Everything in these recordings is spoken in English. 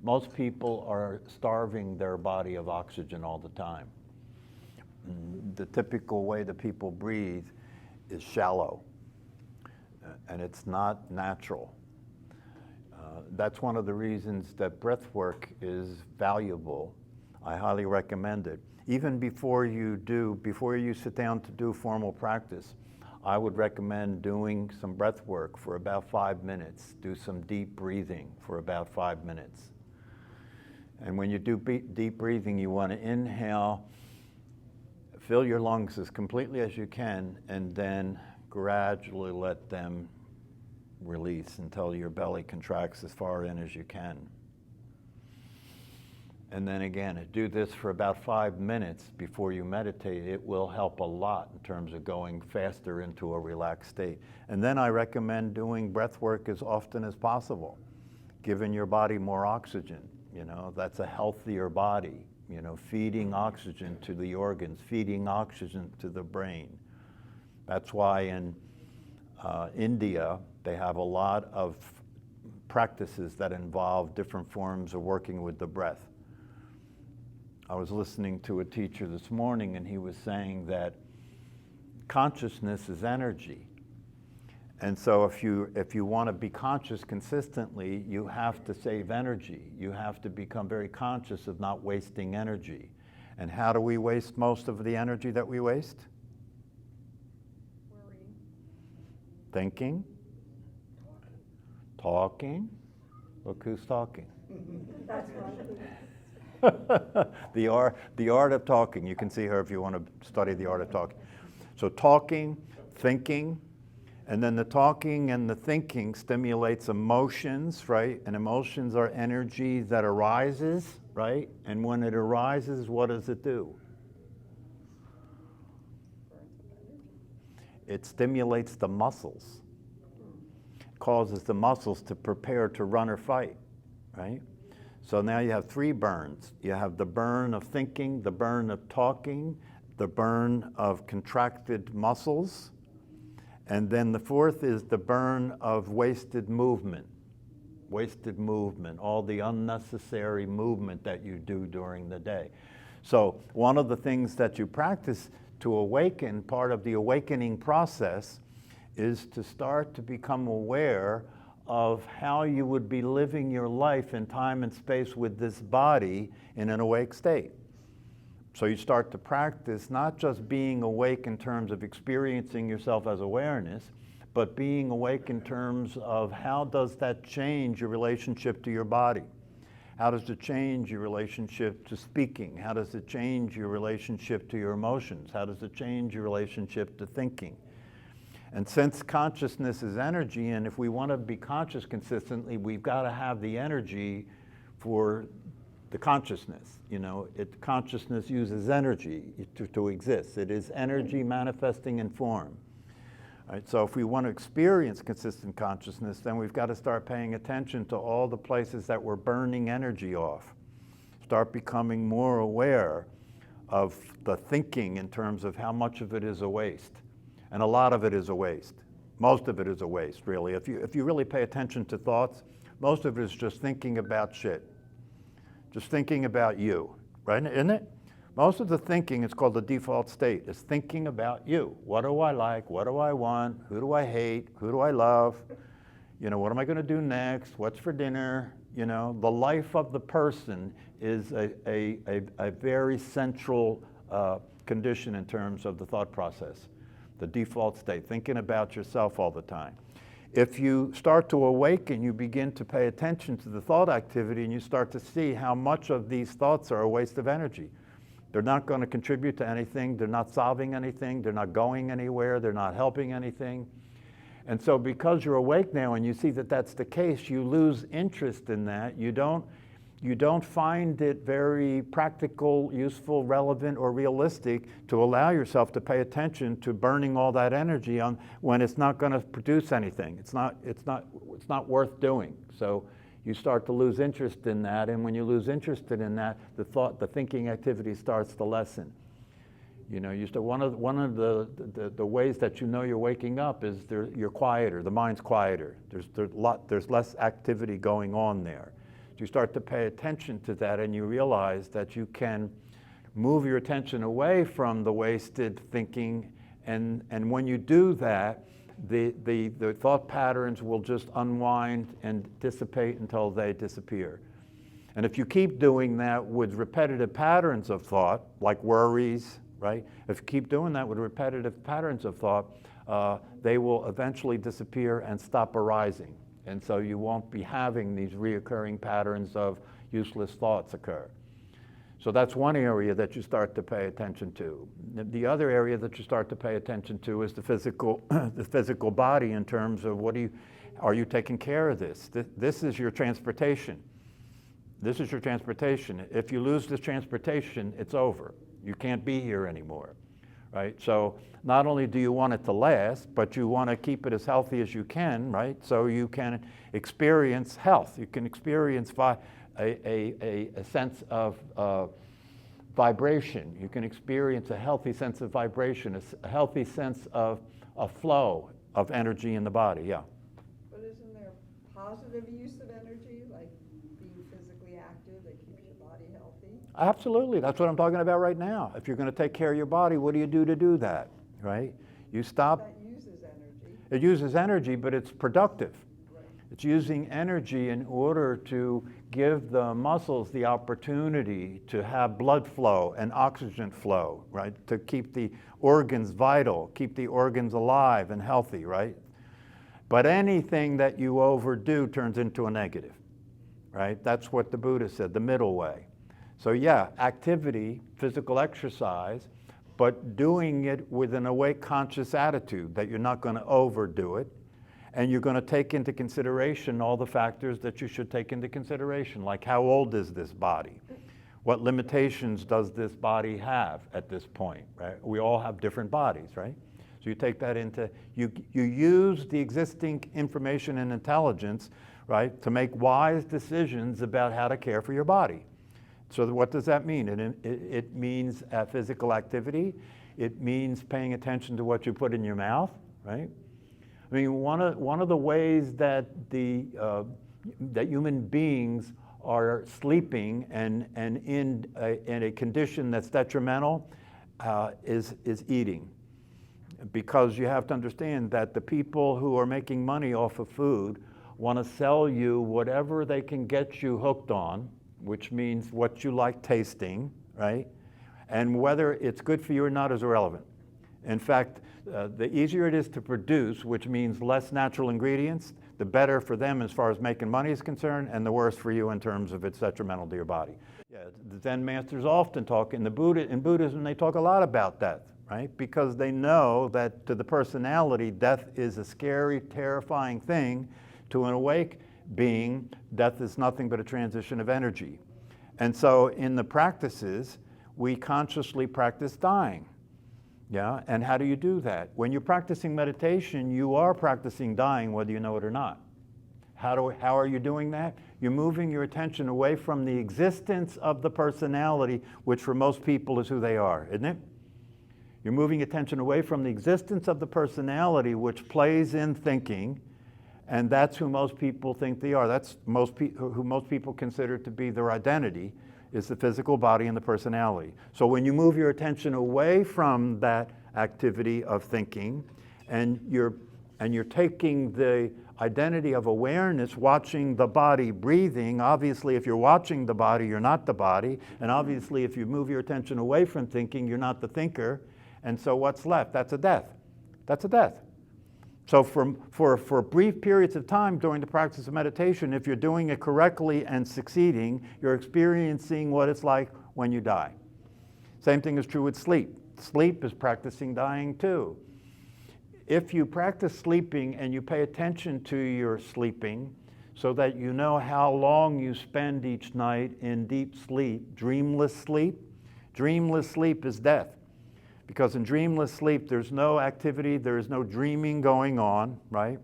Most people are starving their body of oxygen all the time. The typical way that people breathe is shallow, and it's not natural. That's one of the reasons that breath work is valuable. I highly recommend it. Even before you sit down to do formal practice, I would recommend doing some breath work for about 5 minutes. Do some deep breathing for about 5 minutes. And when you do deep breathing, you want to inhale, fill your lungs as completely as you can, and then gradually let them release until your belly contracts as far in as you can. And then again, do this for about 5 minutes before you meditate. It will help a lot in terms of going faster into a relaxed state. And then I recommend doing breath work as often as possible, giving your body more oxygen. That's a healthier body, feeding oxygen to the organs, feeding oxygen to the brain. That's why in India, they have a lot of practices that involve different forms of working with the breath. I was listening to a teacher this morning, and he was saying that consciousness is energy. And so if you want to be conscious consistently, you have to save energy. You have to become very conscious of not wasting energy. And how do we waste most of the energy that we waste? Worrying. Thinking. Talking. Look who's talking. That's right. The art of talking. You can see her if you want to study the art of talking. So talking, thinking, and then the talking and the thinking stimulates emotions, right? And emotions are energy that arises, right? And when it arises, what does it do? It stimulates the muscles. It causes the muscles to prepare to run or fight, right? So now you have 3 burns. You have the burn of thinking, the burn of talking, the burn of contracted muscles, and then the 4th is the burn of wasted movement. Wasted movement, all the unnecessary movement that you do during the day. So one of the things that you practice to awaken, part of the awakening process, is to start to become aware of how you would be living your life in time and space with this body in an awake state. So you start to practice not just being awake in terms of experiencing yourself as awareness, but being awake in terms of how does that change your relationship to your body? How does it change your relationship to speaking? How does it change your relationship to your emotions? How does it change your relationship to thinking? And since consciousness is energy, and if we want to be conscious consistently, we've got to have the energy for the consciousness. Consciousness uses energy to exist. It is energy manifesting in form. Right? So if we want to experience consistent consciousness, then we've got to start paying attention to all the places that we're burning energy off. Start becoming more aware of the thinking in terms of how much of it is a waste. And a lot of it is a waste. Most of it is a waste, really. If you really pay attention to thoughts, most of it is just thinking about shit. Just thinking about you, right? Isn't it? Most of the thinking, it's called the default state, is thinking about you. What do I like? What do I want? Who do I hate? Who do I love? What am I going to do next? What's for dinner? The life of the person is a very central condition in terms of the thought process. The default state, thinking about yourself all the time. If you start to awaken, you begin to pay attention to the thought activity, and you start to see how much of these thoughts are a waste of energy. They're not going to contribute to anything. They're not solving anything. They're not going anywhere. They're not helping anything. And so because you're awake now and you see that that's the case, you lose interest in that. You don't find it very practical, useful, relevant, or realistic to allow yourself to pay attention to burning all that energy on when it's not going to produce anything. It's not worth doing. So you start to lose interest in that, and when you lose interest in that, the thinking activity starts to lessen. One of the ways that you're waking up is you're quieter. The mind's quieter. There's less activity going on there. you start to pay attention to that, and you realize that you can move your attention away from the wasted thinking, and when you do that, the thought patterns will just unwind and dissipate until they disappear. And if you keep doing that with repetitive patterns of thought, like worries, right? If you keep doing that with repetitive patterns of thought, they will eventually disappear and stop arising. And so you won't be having these reoccurring patterns of useless thoughts occur. So that's one area that you start to pay attention to. The other area that you start to pay attention to is the physical body, in terms of are you taking care of this? This is your transportation. This is your transportation. If you lose this transportation, it's over. You can't be here anymore, right? So not only do you want it to last, but you want to keep it as healthy as you can, right? So you can experience health. You can experience a sense of vibration. You can experience a healthy sense of vibration, a healthy sense of a flow of energy in the body, yeah. But isn't there positive use of energy, like being physically active that keeps your body healthy? Absolutely, that's what I'm talking about right now. If you're going to take care of your body, what do you do to do that, right? You stop. That uses energy. It uses energy, but it's productive. Right. It's using energy in order to give the muscles the opportunity to have blood flow and oxygen flow, right? To keep the organs vital, keep the organs alive and healthy, right? But anything that you overdo turns into a negative, right? That's what the Buddha said, the middle way. So yeah, activity, physical exercise, but doing it with an awake conscious attitude that you're not going to overdo it. And you're going to take into consideration all the factors that you should take into consideration, like how old is this body? What limitations does this body have at this point, right? We all have different bodies, right? So you take that into, you use the existing information and intelligence, right, to make wise decisions about how to care for your body. So what does that mean? It means physical activity. It means paying attention to what you put in your mouth, right? I mean, one of the ways that that human beings are sleeping and in a condition that's detrimental is eating. Because you have to understand that the people who are making money off of food want to sell you whatever they can get you hooked on, which means what you like tasting, right? And whether it's good for you or not is irrelevant. In fact, the easier it is to produce, which means less natural ingredients, the better for them as far as making money is concerned, and the worse for you in terms of it's detrimental to your body. Yeah, the Zen masters often talk in Buddhism, they talk a lot about death, right? Because they know that to the personality, death is a scary, terrifying thing. To an awake being, death is nothing but a transition of energy. And so in the practices, we consciously practice dying. Yeah, and how do you do that? When you're practicing meditation, you are practicing dying whether you know it or not. How are you doing that? You're moving your attention away from the existence of the personality, which for most people is who they are, isn't it? You're moving attention away from the existence of the personality, which plays in thinking, and that's who most people think they are. That's who most people consider to be their identity, is the physical body and the personality. So when you move your attention away from that activity of thinking, and you're taking the identity of awareness, watching the body breathing. Obviously, if you're watching the body, you're not the body. And obviously, if you move your attention away from thinking, you're not the thinker. And so what's left? That's a death. That's a death. So for brief periods of time during the practice of meditation, if you're doing it correctly and succeeding, you're experiencing what it's like when you die. Same thing is true with sleep. Sleep is practicing dying too. If you practice sleeping and you pay attention to your sleeping so that you know how long you spend each night in deep sleep, dreamless sleep is death. Because in dreamless sleep, there's no activity, there's no dreaming going on, right?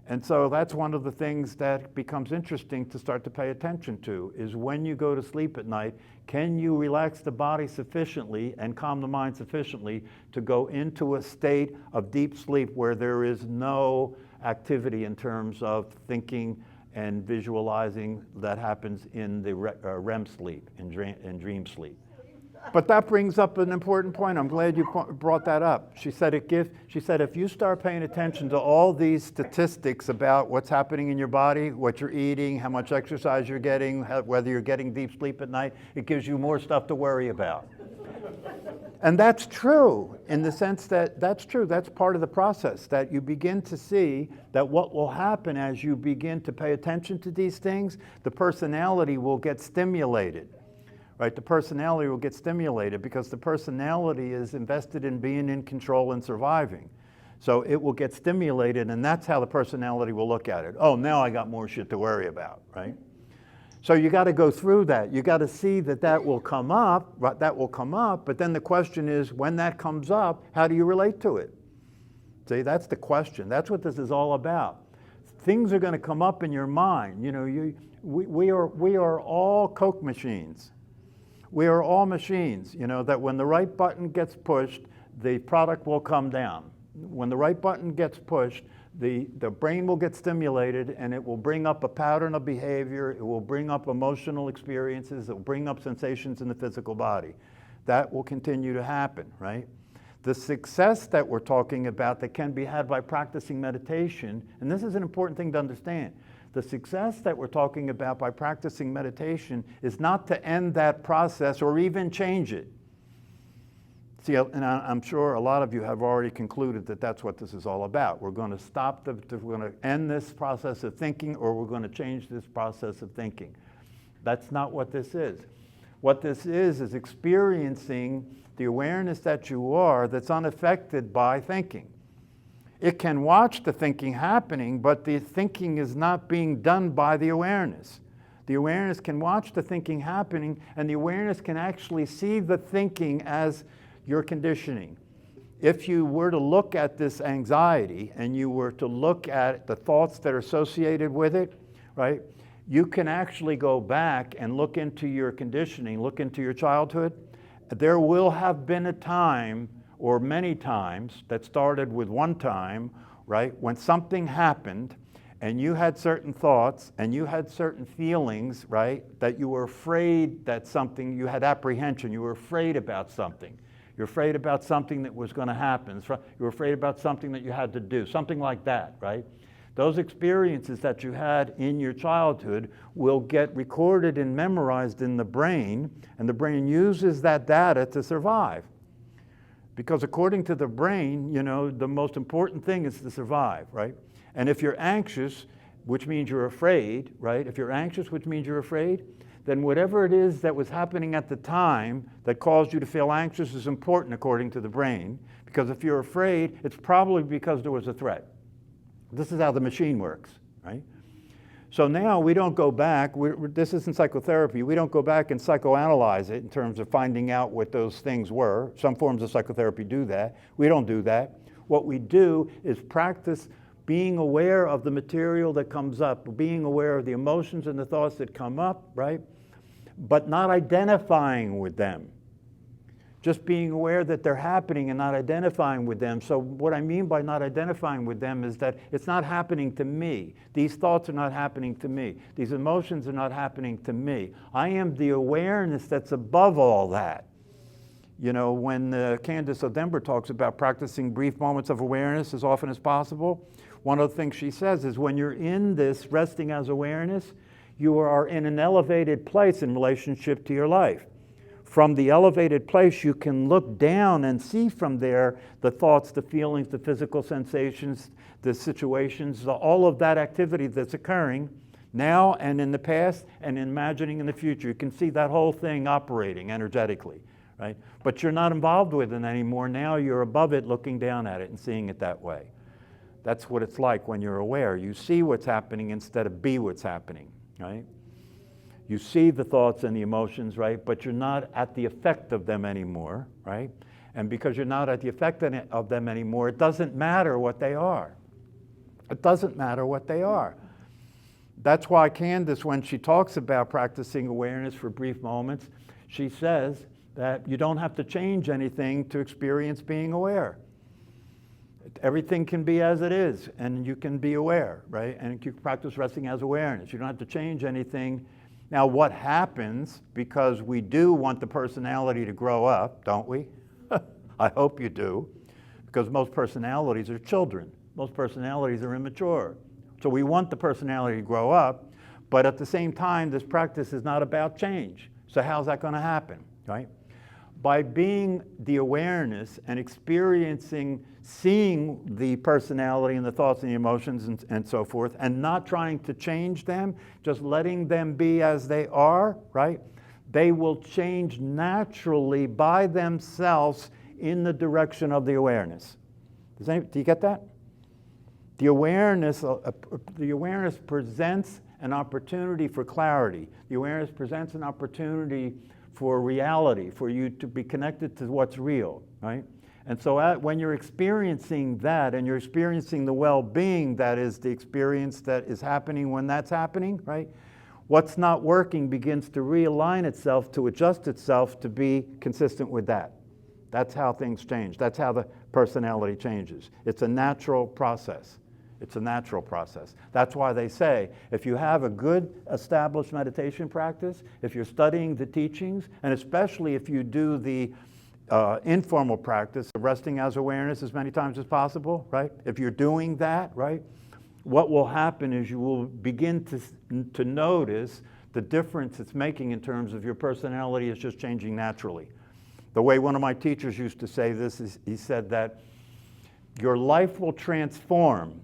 And so that's one of the things that becomes interesting to start to pay attention to, is when you go to sleep at night, can you relax the body sufficiently and calm the mind sufficiently to go into a state of deep sleep where there is no activity in terms of thinking and visualizing that happens in the REM sleep, in dream sleep. But that brings up an important point. I'm glad you brought that up. She said if you start paying attention to all these statistics about what's happening in your body, what you're eating, how much exercise you're getting, whether you're getting deep sleep at night, it gives you more stuff to worry about. And that's true in the sense that that's true. That's part of the process, that you begin to see that what will happen as you begin to pay attention to these things, the personality will get stimulated. Right, the personality will get stimulated because the personality is invested in being in control and surviving. So it will get stimulated, and that's how the personality will look at it. Oh, now I got more shit to worry about, right? So you got to go through that. You got to see that will come up, right? That will come up, but then the question is, when that comes up, how do you relate to it? See, that's the question. That's what this is all about. Things are going to come up in your mind. You know, we are all Coke machines. We are all machines, you know, that when the right button gets pushed, the product will come down. When the right button gets pushed, the brain will get stimulated and it will bring up a pattern of behavior, it will bring up emotional experiences, it will bring up sensations in the physical body. That will continue to happen, right? The success that we're talking about that can be had by practicing meditation, and this is an important thing to understand, the success that we're talking about by practicing meditation is not to end that process or even change it. See, and I'm sure a lot of you have already concluded that that's what this is all about. We're going to stop, we're going to end this process of thinking, or we're going to change this process of thinking. That's not what this is. What this is experiencing the awareness that you are that's unaffected by thinking. It can watch the thinking happening, but the thinking is not being done by the awareness. The awareness can watch the thinking happening, and the awareness can actually see the thinking as your conditioning. If you were to look at this anxiety and you were to look at the thoughts that are associated with it, right, you can actually go back and look into your conditioning, look into your childhood. There will have been a time, or many times, that started with one time, right, when something happened and you had certain thoughts and you had certain feelings, right, that you were afraid that something, you had apprehension, you were afraid about something. You're afraid about something that was going to happen. You're afraid about something that you had to do, something like that, right? Those experiences that you had in your childhood will get recorded and memorized in the brain, and the brain uses that data to survive. Because according to the brain, you know, the most important thing is to survive, right? And if you're anxious, which means you're afraid, right? If you're anxious, which means you're afraid, then whatever it is that was happening at the time that caused you to feel anxious is important according to the brain. Because if you're afraid, it's probably because there was a threat. This is how the machine works, right? So now we don't go back, this isn't psychotherapy, we don't go back and psychoanalyze it in terms of finding out what those things were. Some forms of psychotherapy do that. We don't do that. What we do is practice being aware of the material that comes up, being aware of the emotions and the thoughts that come up, right? But not identifying with them. Just being aware that they're happening and not identifying with them. So what I mean by not identifying with them is that it's not happening to me. These thoughts are not happening to me. These emotions are not happening to me. I am the awareness that's above all that. You know, when Candace O'Denver talks about practicing brief moments of awareness as often as possible, one of the things she says is when you're in this resting as awareness, you are in an elevated place in relationship to your life. From the elevated place, you can look down and see from there the thoughts, the feelings, the physical sensations, the situations, all of that activity that's occurring now and in the past and imagining in the future. You can see that whole thing operating energetically, right? But you're not involved with it anymore. Now you're above it, looking down at it and seeing it that way. That's what it's like when you're aware. You see what's happening instead of be what's happening, right? You see the thoughts and the emotions, right? But you're not at the effect of them anymore, right? And because you're not at the effect of them anymore, it doesn't matter what they are. It doesn't matter what they are. That's why Candace, when she talks about practicing awareness for brief moments, she says that you don't have to change anything to experience being aware. Everything can be as it is, and you can be aware, right? And you can practice resting as awareness. You don't have to change anything. Now, what happens, because we do want the personality to grow up, don't we? I hope you do, because most personalities are children. Most personalities are immature. So we want the personality to grow up, but at the same time, this practice is not about change. So how's that going to happen, right? By being the awareness and experiencing, seeing the personality and the thoughts and the emotions and so forth, and not trying to change them, just letting them be as they are, right? They will change naturally by themselves in the direction of the awareness. Do you get that? The awareness presents an opportunity for clarity. The awareness presents an opportunity for reality, for you to be connected to what's real, right? And so when you're experiencing that, and you're experiencing the well-being that is the experience that is happening when that's happening, right? What's not working begins to realign itself, to adjust itself to be consistent with that. That's how things change. That's how the personality changes. It's a natural process. It's a natural process. That's why they say, if you have a good established meditation practice, if you're studying the teachings, and especially if you do the informal practice of resting as awareness as many times as possible, right? If you're doing that, right, what will happen is you will begin to notice the difference it's making in terms of your personality is just changing naturally. The way one of my teachers used to say this is, he said that your life will transform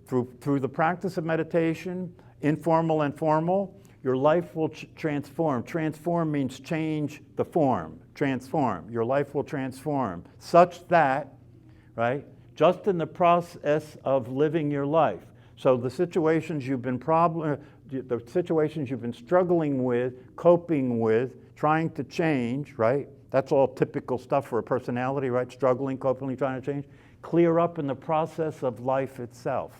through the practice of meditation, informal and formal. Your life will transform. Transform means change the form. Transform. Your life will transform such that, right, just in the process of living your life. So the situations you've been struggling with, coping with, trying to change, right? That's all typical stuff for a personality, right? Struggling, coping, trying to change. Clear up in the process of life itself.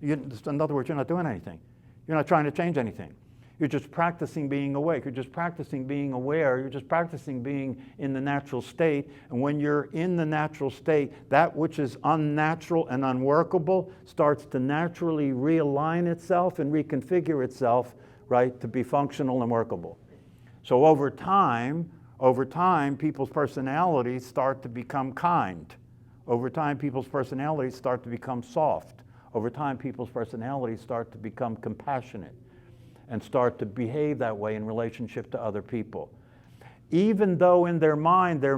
In other words, you're not doing anything. You're not trying to change anything. You're just practicing being awake. You're just practicing being aware. You're just practicing being in the natural state. And when you're in the natural state, that which is unnatural and unworkable starts to naturally realign itself and reconfigure itself, right, to be functional and workable. So over time, people's personalities start to become kind. Over time, people's personalities start to become soft. Over time, people's personalities start to become compassionate and start to behave that way in relationship to other people. Even though in their mind there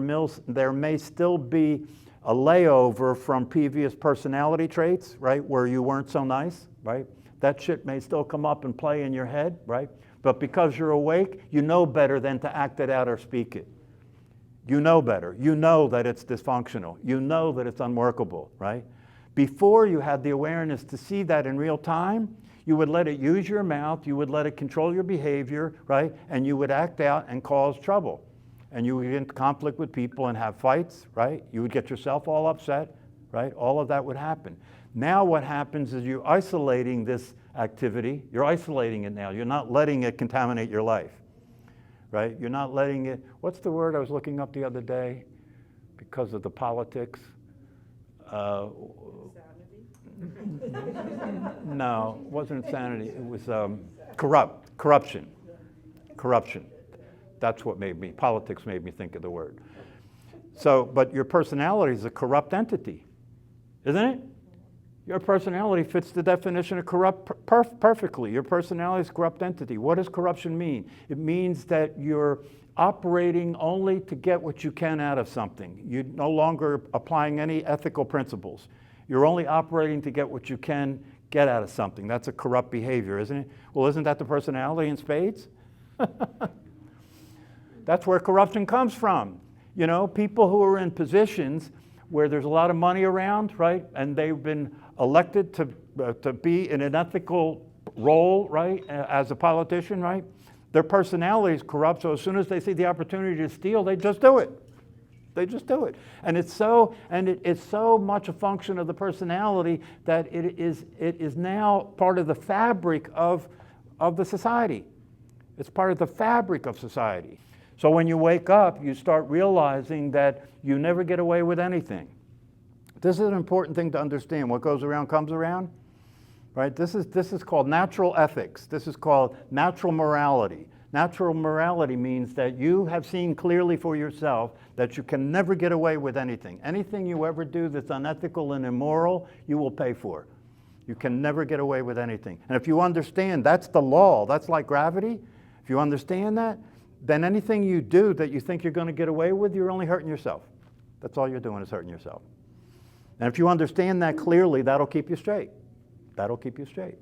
may still be a layover from previous personality traits, right, where you weren't so nice, right? That shit may still come up and play in your head, right? But because you're awake, you know better than to act it out or speak it. You know better. You know that it's dysfunctional. You know that it's unworkable, right? Before you had the awareness to see that in real time, you would let it use your mouth, you would let it control your behavior, right? And you would act out and cause trouble. And you would get into conflict with people and have fights, right? You would get yourself all upset, right? All of that would happen. Now what happens is you're isolating this activity. You're isolating it now. You're not letting it contaminate your life, right? You're not letting it, what's the word I was looking up the other day because of the politics? No, it wasn't insanity. It was corruption. Corruption. That's what politics made me think of the word. So, but your personality is a corrupt entity, isn't it? Your personality fits the definition of corrupt perfectly. Your personality is a corrupt entity. What does corruption mean? It means that you're operating only to get what you can out of something. You're no longer applying any ethical principles. You're only operating to get what you can get out of something. That's a corrupt behavior, isn't it? Well, isn't that the personality in spades? That's where corruption comes from. You know, people who are in positions where there's a lot of money around, right? And they've been elected to be in an ethical role, right? As a politician, right? Their personality is corrupt, so as soon as they see the opportunity to steal, they just do it. They just do it. And it's so much a function of the personality that it is now part of the fabric of the society. It's part of the fabric of society. So when you wake up, you start realizing that you never get away with anything. This is an important thing to understand. What goes around comes around, right? This is called natural ethics. This is called natural morality. Natural morality means that you have seen clearly for yourself that you can never get away with anything. Anything you ever do that's unethical and immoral, you will pay for. You can never get away with anything. And if you understand that's the law, that's like gravity, if you understand that, then anything you do that you think you're going to get away with, you're only hurting yourself. That's all you're doing is hurting yourself. And if you understand that clearly, that'll keep you straight. That'll keep you straight.